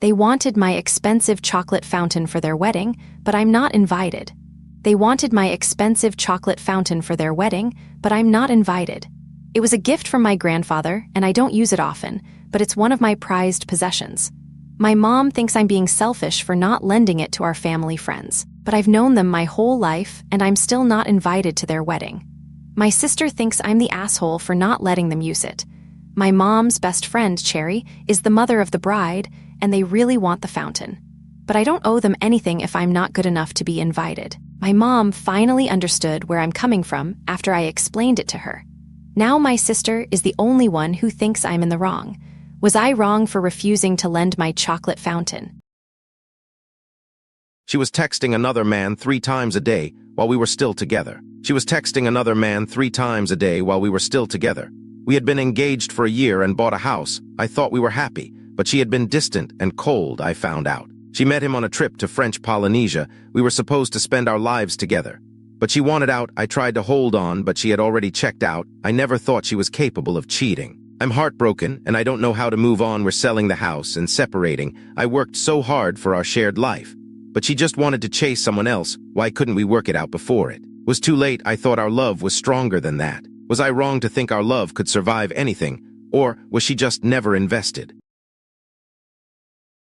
They wanted my expensive chocolate fountain for their wedding, but I'm not invited. They wanted my expensive chocolate fountain for their wedding, but I'm not invited. It was a gift from my grandfather, and I don't use it often, but it's one of my prized possessions. My mom thinks I'm being selfish for not lending it to our family friends, but I've known them my whole life, and I'm still not invited to their wedding. My sister thinks I'm the asshole for not letting them use it. My mom's best friend, Cherry, is the mother of the bride, and they really want the fountain. But I don't owe them anything if I'm not good enough to be invited. My mom finally understood where I'm coming from after I explained it to her. Now my sister is the only one who thinks I'm in the wrong. Was I wrong for refusing to lend my chocolate fountain? She was texting another man 3 times a day while we were still together. She was texting another man 3 times a day while we were still together. We had been engaged for a year and bought a house. I thought we were happy, but she had been distant and cold, I found out. She met him on a trip to French Polynesia. We were supposed to spend our lives together. But she wanted out. I tried to hold on, but she had already checked out. I never thought she was capable of cheating. I'm heartbroken, and I don't know how to move on. We're selling the house and separating. I worked so hard for our shared life. But she just wanted to chase someone else. Why couldn't we work it out before it was too late? I thought our love was stronger than that. Was I wrong to think our love could survive anything? Or was she just never invested?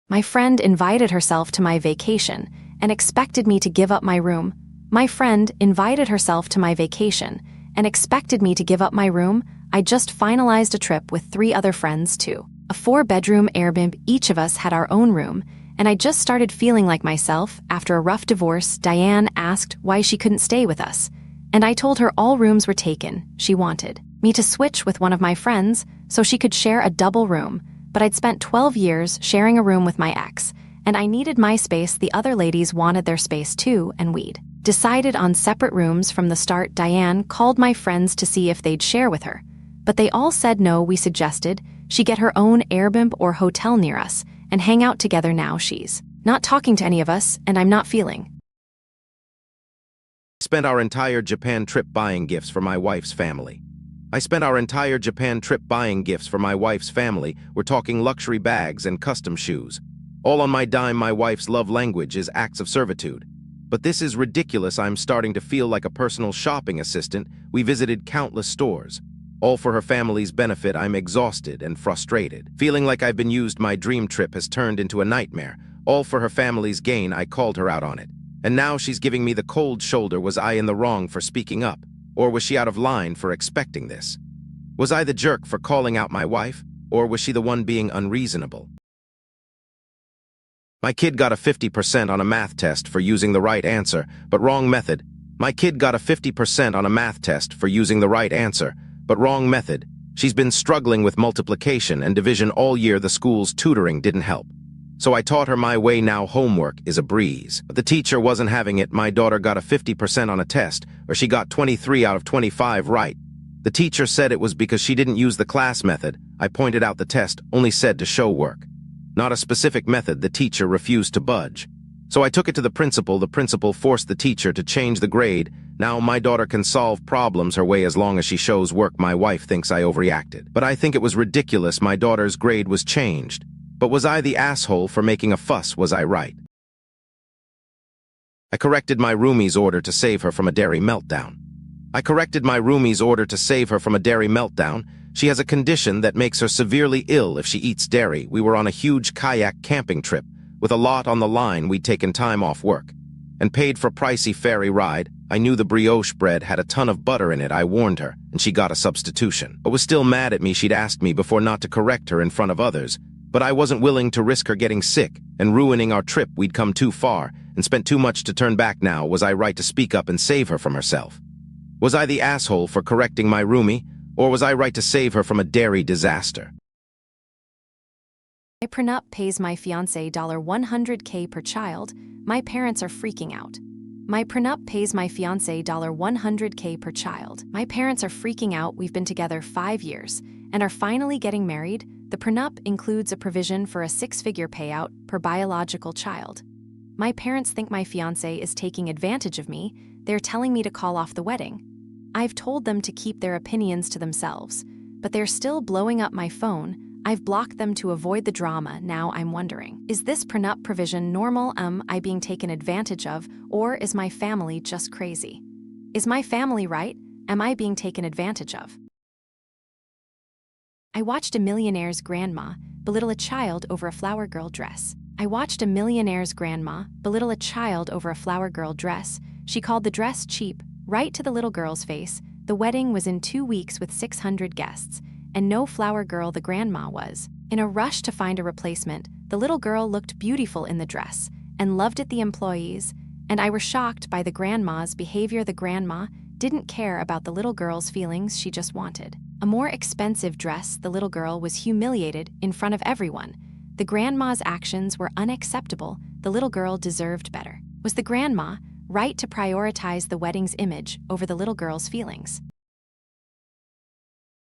My friend invited herself to my vacation and expected me to give up my room. My friend invited herself to my vacation and expected me to give up my room. I just finalized a trip with 3 other friends too. A 4-bedroom Airbnb. Each of us had our own room, and I just started feeling like myself. After a rough divorce, Diane asked why she couldn't stay with us, and I told her all rooms were taken. She wanted me to switch with one of my friends so she could share a double room, but I'd spent 12 years sharing a room with my ex, and I needed my space. The other ladies wanted their space too, and we'd decided on separate rooms from the start. Diane called my friends to see if they'd share with her, but they all said no. We suggested she get her own Airbnb or hotel near us and hang out together. Now she's not talking to any of us, and I'm not feeling. Spent our entire Japan trip buying gifts for my wife's family. I spent our entire Japan trip buying gifts for my wife's family. We're talking luxury bags and custom shoes. All on my dime. My wife's love language is acts of servitude. But this is ridiculous. I'm starting to feel like a personal shopping assistant. We visited countless stores. All for her family's benefit. I'm exhausted and frustrated, feeling like I've been used. My dream trip has turned into a nightmare. All for her family's gain. I called her out on it, and now she's giving me the cold shoulder. Was I in the wrong for speaking up? Or was she out of line for expecting this? Was I the jerk for calling out my wife? Or was she the one being unreasonable? My kid got a 50% on a math test for using the right answer, but wrong method. My kid got a 50% on a math test for using the right answer, but wrong method. She's been struggling with multiplication and division all year. The school's tutoring didn't help, so I taught her my way. Now homework is a breeze. But the teacher wasn't having it. My daughter got a 50% on a test, or she got 23 out of 25 right. The teacher said it was because she didn't use the class method. I pointed out the test only said to show work, not a specific method. The teacher refused to budge. So I took it to the principal. The principal forced the teacher to change the grade. Now my daughter can solve problems her way as long as she shows work. My wife thinks I overreacted, but I think it was ridiculous. My daughter's grade was changed. But was I the asshole for making a fuss? Was I right? I corrected my roomie's order to save her from a dairy meltdown. I corrected my roomie's order to save her from a dairy meltdown. She has a condition that makes her severely ill if she eats dairy. We were on a huge kayak camping trip. With a lot on the line, we'd taken time off work and paid for pricey ferry ride. I knew the brioche bread had a ton of butter in it. I warned her, and she got a substitution, but was still mad at me. She'd asked me before not to correct her in front of others, but I wasn't willing to risk her getting sick and ruining our trip. We'd come too far and spent too much to turn back now. Was I right to speak up and save her from herself? Was I the asshole for correcting my roomie, or was I right to save her from a dairy disaster? My prenup pays my fiance $100K per child. My parents are freaking out. My prenup pays my fiance $100K per child. My parents are freaking out. We've been together 5 years and are finally getting married. The prenup includes a provision for a 6-figure payout per biological child. My parents think my fiance is taking advantage of me. They're telling me to call off the wedding. I've told them to keep their opinions to themselves, but they're still blowing up my phone. I've blocked them to avoid the drama. Now I'm wondering, is this prenup provision normal? Am I being taken advantage of, or is my family just crazy? Is my family right? Am I being taken advantage of? I watched a millionaire's grandma belittle a child over a flower girl dress. I watched a millionaire's grandma belittle a child over a flower girl dress. She called the dress cheap, right to the little girl's face. The wedding was in 2 weeks with 600 guests, and no flower girl the grandma was. In a rush to find a replacement, the little girl looked beautiful in the dress and loved it. The employees and I were shocked by the grandma's behavior. The grandma didn't care about the little girl's feelings. She just wanted a more expensive dress. The little girl was humiliated in front of everyone. The grandma's actions were unacceptable. The little girl deserved better. Was the grandma right to prioritize the wedding's image over the little girl's feelings?